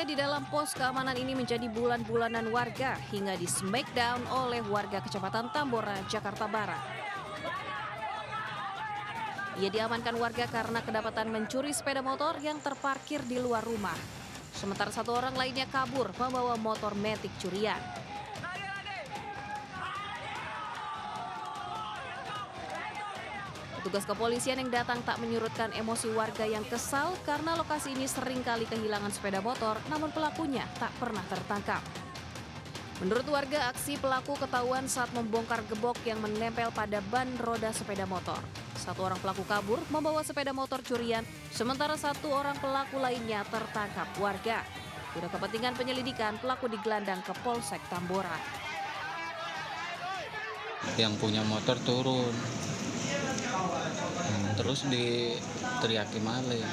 Razia di dalam pos keamanan ini menjadi bulan-bulanan warga hingga di smackdown oleh warga Kecamatan Tambora, Jakarta Barat. Ia diamankan warga karena kedapatan mencuri sepeda motor yang terparkir di luar rumah. Sementara satu orang lainnya kabur membawa motor metik curian. Petugas kepolisian yang datang tak menyurutkan emosi warga yang kesal karena lokasi ini sering kali kehilangan sepeda motor, namun pelakunya tak pernah tertangkap. Menurut warga, aksi pelaku ketahuan saat membongkar gembok yang menempel pada ban roda sepeda motor. Satu orang pelaku kabur membawa sepeda motor curian, sementara satu orang pelaku lainnya tertangkap warga. Guna kepentingan penyelidikan, pelaku digelandang ke Polsek Tambora. Yang punya motor turun, terus diteriaki maling.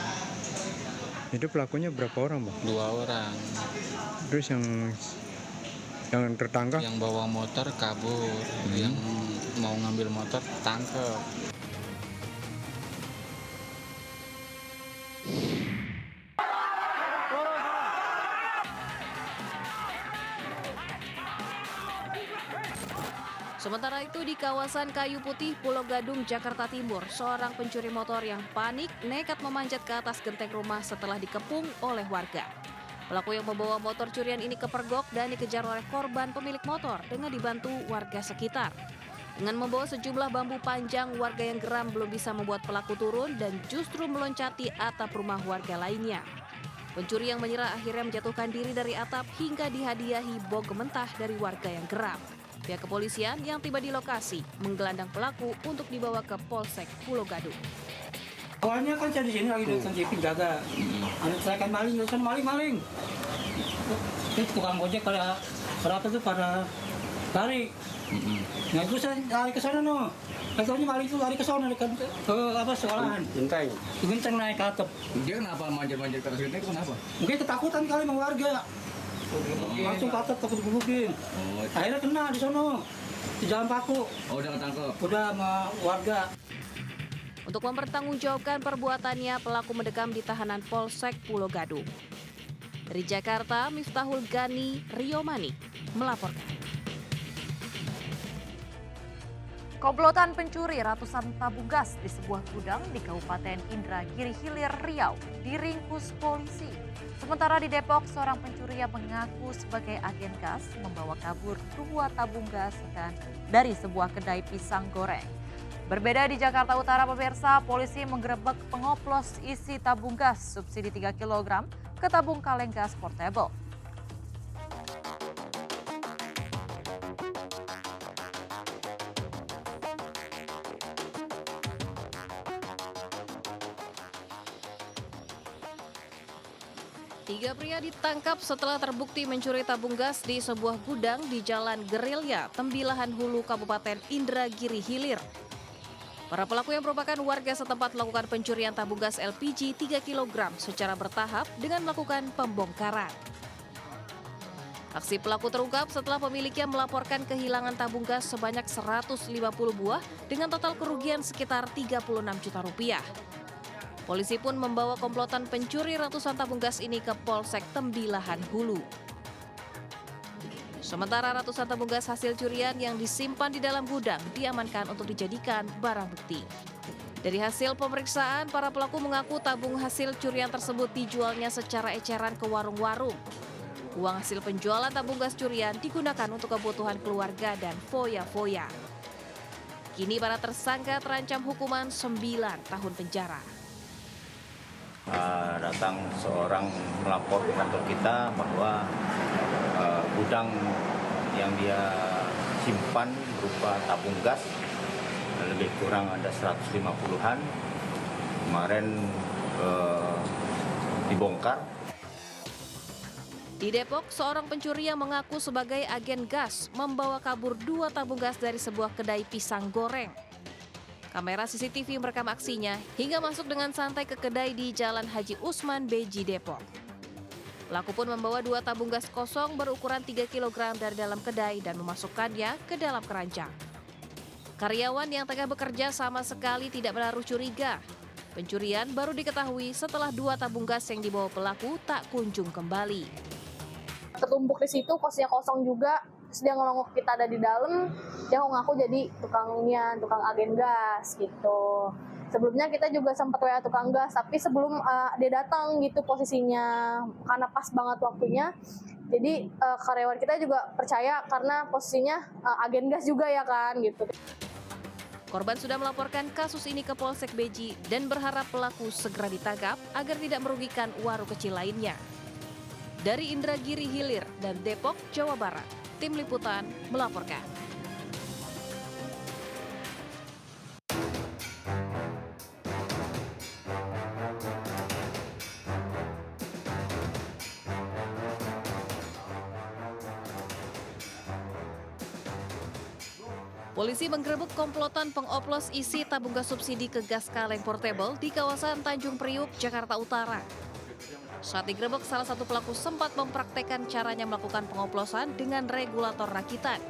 Itu pelakunya berapa orang, Bang? 2 orang. Terus yang tertangkap? Yang bawa motor kabur, yang mau ngambil motor tangkep. Sementara itu di kawasan Kayu Putih, Pulau Gadung, Jakarta Timur, seorang pencuri motor yang panik nekat memanjat ke atas genteng rumah setelah dikepung oleh warga. Pelaku yang membawa motor curian ini kepergok dan dikejar oleh korban pemilik motor dengan dibantu warga sekitar. Dengan membawa sejumlah bambu panjang, warga yang geram belum bisa membuat pelaku turun dan justru meloncati atap rumah warga lainnya. Pencuri yang menyerah akhirnya menjatuhkan diri dari atap hingga dihadiahi bogem mentah dari warga yang geram. Pihak kepolisian yang tiba di lokasi menggelandang pelaku untuk dibawa ke Polsek Pulau Gadung. Awalnya kan saya di sini lagi dengan penjaga. Anak saya kan maling. Itu tukang ojek pada tuh pada lari. Nah itu saya lari ke sana no. Katanya maling itu lari ke sana ke sekolahan. Genteng naik ke atap. Dia kenapa manjat-manjat ke atas genteng itu kenapa? Mungkin ketakutan kali sama warga. Langsung ke atap takut digebukin. Akhirnya kena di sono. Di Jalan Paku. Oh, udah ketangkep. Udah sama warga. Untuk mempertanggungjawabkan perbuatannya, pelaku mendekam di tahanan Polsek Pulau Gadung. Dari Jakarta, Miftahul Gani, Rio Mani melaporkan. Komplotan pencuri ratusan tabung gas di sebuah gudang di Kabupaten Indragiri Hilir, Riau diringkus polisi. Sementara di Depok, seorang pencuri yang mengaku sebagai agen gas membawa kabur 2 tabung gas dan dari sebuah kedai pisang goreng. Berbeda di Jakarta Utara, pemirsa, polisi menggerebek pengoplos isi tabung gas subsidi 3 kg ke tabung kaleng gas portable. Tiga pria ditangkap setelah terbukti mencuri tabung gas di sebuah gudang di Jalan Gerilya, Tembilahan Hulu, Kabupaten Indragiri Hilir. Para pelaku yang merupakan warga setempat melakukan pencurian tabung gas LPG 3 kg secara bertahap dengan melakukan pembongkaran. Aksi pelaku terungkap setelah pemiliknya melaporkan kehilangan tabung gas sebanyak 150 buah dengan total kerugian sekitar 36 juta rupiah. Polisi pun membawa komplotan pencuri ratusan tabung gas ini ke Polsek Tembilahan Hulu. Sementara ratusan tabung gas hasil curian yang disimpan di dalam gudang diamankan untuk dijadikan barang bukti. Dari hasil pemeriksaan, para pelaku mengaku tabung hasil curian tersebut dijualnya secara eceran ke warung-warung. Uang hasil penjualan tabung gas curian digunakan untuk kebutuhan keluarga dan foya-foya. Kini para tersangka terancam hukuman 9 tahun penjara. Datang seorang melapor ke kantor kita bahwa gudang yang dia simpan berupa tabung gas lebih kurang ada 150-an kemarin dibongkar. Di Depok, seorang pencuri yang mengaku sebagai agen gas membawa kabur 2 tabung gas dari sebuah kedai pisang goreng. Kamera CCTV merekam aksinya hingga masuk dengan santai ke kedai di Jalan Haji Usman, Beji, Depok. Pelaku pun membawa 2 tabung gas kosong berukuran 3 kg dari dalam kedai dan memasukkannya ke dalam keranjang. Karyawan yang tengah bekerja sama sekali tidak menaruh curiga. Pencurian baru diketahui setelah 2 tabung gas yang dibawa pelaku tak kunjung kembali. Tertumbuk di situ, posnya kosong juga. Terus dia ngelongok kita ada di dalam, dia ngaku jadi tukang agen gas gitu. Sebelumnya kita juga sempat WA tukang gas, tapi sebelum dia datang gitu posisinya, karena pas banget waktunya. Jadi karyawan kita juga percaya karena posisinya agen gas juga ya kan gitu. Korban sudah melaporkan kasus ini ke Polsek Beji dan berharap pelaku segera ditangkap agar tidak merugikan warung kecil lainnya. Dari Indragiri Hilir dan Depok, Jawa Barat, Tim Liputan melaporkan. Polisi menggerebek komplotan pengoplos isi tabung gas subsidi ke gas kaleng portable di kawasan Tanjung Priuk, Jakarta Utara. Saat digerebek, salah satu pelaku sempat mempraktekkan caranya melakukan pengoplosan dengan regulator rakitan.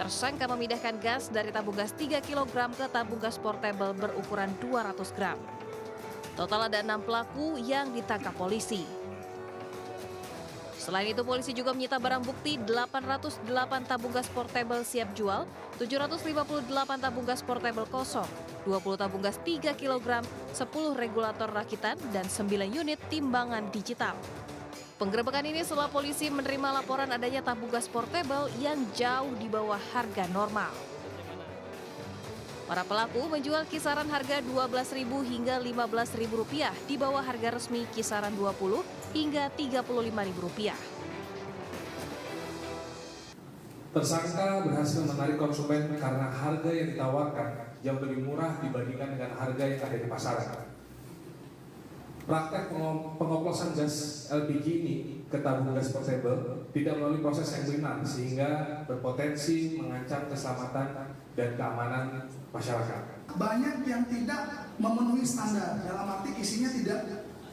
Tersangka memindahkan gas dari tabung gas 3 kg ke tabung gas portable berukuran 200 gram. Total ada 6 pelaku yang ditangkap polisi. Selain itu, polisi juga menyita barang bukti 808 tabung gas portable siap jual, 758 tabung gas portable kosong, 20 tabung gas 3 kg, 10 regulator rakitan, dan 9 unit timbangan digital. Penggerebekan ini setelah polisi menerima laporan adanya tabung gas portable yang jauh di bawah harga normal. Para pelaku menjual kisaran harga Rp12.000 hingga Rp15.000 di bawah harga resmi kisaran Rp20 hingga Rp35.000. Tersangka berhasil menarik konsumen karena harga yang ditawarkan jauh lebih murah dibandingkan dengan harga yang ada di pasaran. Praktek pengoplosan gas LPG ini ke tabung gas portable tidak melalui proses yang benar sehingga berpotensi mengancam keselamatan dan keamanan masyarakat. Banyak yang tidak memenuhi standar, dalam arti isinya tidak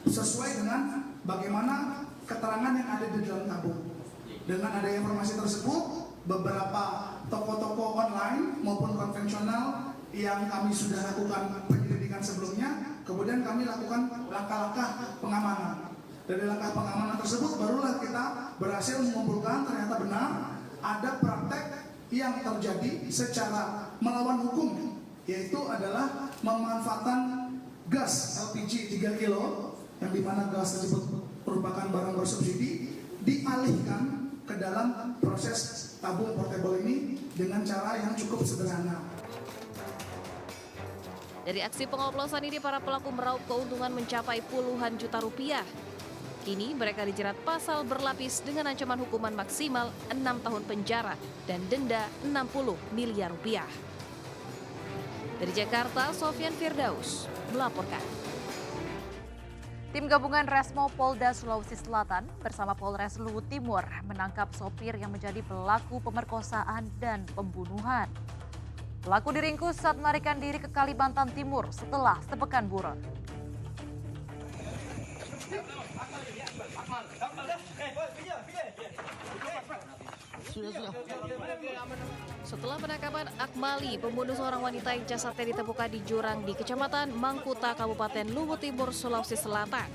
sesuai dengan bagaimana keterangan yang ada di dalam tabung. Dengan adanya informasi tersebut, beberapa toko-toko online maupun konvensional yang kami sudah lakukan penyelidikan sebelumnya, kemudian kami lakukan langkah-langkah pengamanan. Dari langkah pengamanan tersebut barulah kita berhasil mengumpulkan ternyata benar ada praktek yang terjadi secara melawan hukum, yaitu adalah memanfaatkan gas LPG 3 kilo yang dimana gas tersebut merupakan barang bersubsidi dialihkan ke dalam proses tabung portable ini dengan cara yang cukup sederhana. Dari aksi pengoplosan ini, para pelaku meraup keuntungan mencapai puluhan juta rupiah. Kini mereka dijerat pasal berlapis dengan ancaman hukuman maksimal 6 tahun penjara dan denda Rp60 miliar. Dari Jakarta, Sofyan Firdaus melaporkan. Tim gabungan Resmo Polda Sulawesi Selatan bersama Polres Luwu Timur menangkap sopir yang menjadi pelaku pemerkosaan dan pembunuhan. Pelaku diringkus saat melarikan diri ke Kalimantan Timur setelah sepekan buron. Setelah penangkapan Akmali, pembunuh seorang wanita yang jasadnya ditemukan di jurang di Kecamatan Mangkuta, Kabupaten Luwu Timur, Sulawesi Selatan.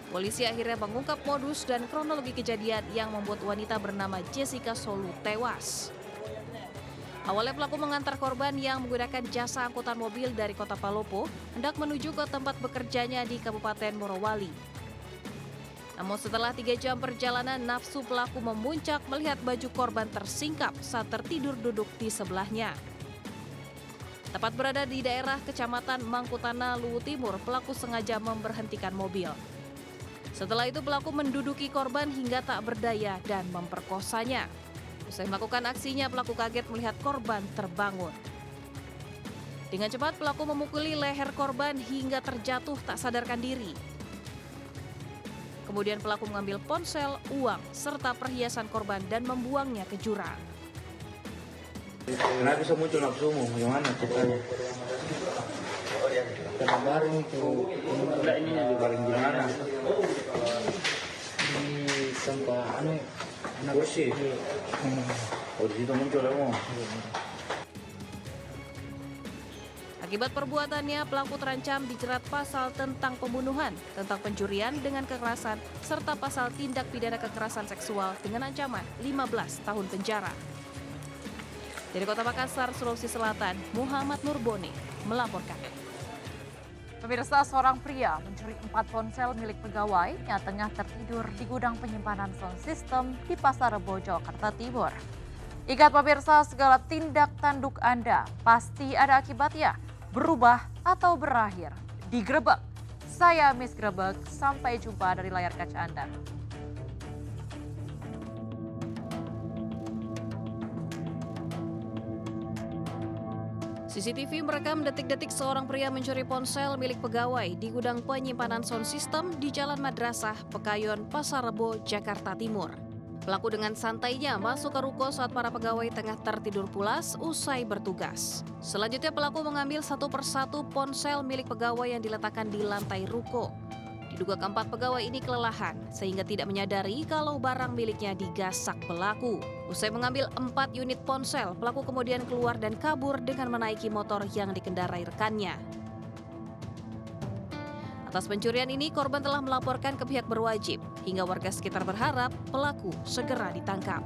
Polisi akhirnya mengungkap modus dan kronologi kejadian yang membuat wanita bernama Jessica Solu tewas. Awalnya pelaku mengantar korban yang menggunakan jasa angkutan mobil dari Kota Palopo hendak menuju ke tempat bekerjanya di Kabupaten Morowali. Namun setelah 3 jam perjalanan, nafsu pelaku memuncak melihat baju korban tersingkap saat tertidur duduk di sebelahnya. Tepat berada di daerah Kecamatan Mangkutana, Luwu Timur, pelaku sengaja memberhentikan mobil. Setelah itu pelaku menduduki korban hingga tak berdaya dan memperkosanya. Usai melakukan aksinya, pelaku kaget melihat korban terbangun. Dengan cepat pelaku memukuli leher korban hingga terjatuh tak sadarkan diri. Kemudian pelaku mengambil ponsel, uang, serta perhiasan korban dan membuangnya ke jurang. Kenapa bisa muncul nafsumu? Bagaimana ceritanya? Karena bareng itu, ini bareng gimana? Di tempat kursi. Oh, di situ muncul kamu. Akibat perbuatannya, pelaku terancam dijerat pasal tentang pembunuhan, tentang pencurian dengan kekerasan, serta pasal tindak pidana kekerasan seksual dengan ancaman 15 tahun penjara. Dari Kota Makassar, Sulawesi Selatan, Muhammad Nurboni melaporkan. Pemirsa, seorang pria mencuri 4 ponsel milik pegawai yang tengah tertidur di gudang penyimpanan sound system di Pasar Rebo, Jakarta Timur. Ingat pemirsa, segala tindak tanduk Anda pasti ada akibatnya, berubah atau berakhir digrebek. Saya Miss Grebek, sampai jumpa dari layar kaca Anda. CCTV merekam detik-detik seorang pria mencuri ponsel milik pegawai di gudang penyimpanan sound system di Jalan Madrasah, Pekayon, Pasar Rebo, Jakarta Timur. Pelaku dengan santainya masuk ke ruko saat para pegawai tengah tertidur pulas usai bertugas. Selanjutnya pelaku mengambil satu persatu ponsel milik pegawai yang diletakkan di lantai ruko. Diduga keempat pegawai ini kelelahan sehingga tidak menyadari kalau barang miliknya digasak pelaku. Usai mengambil 4 unit ponsel, pelaku kemudian keluar dan kabur dengan menaiki motor yang dikendarai rekannya. Atas pencurian ini, korban telah melaporkan ke pihak berwajib, hingga warga sekitar berharap pelaku segera ditangkap.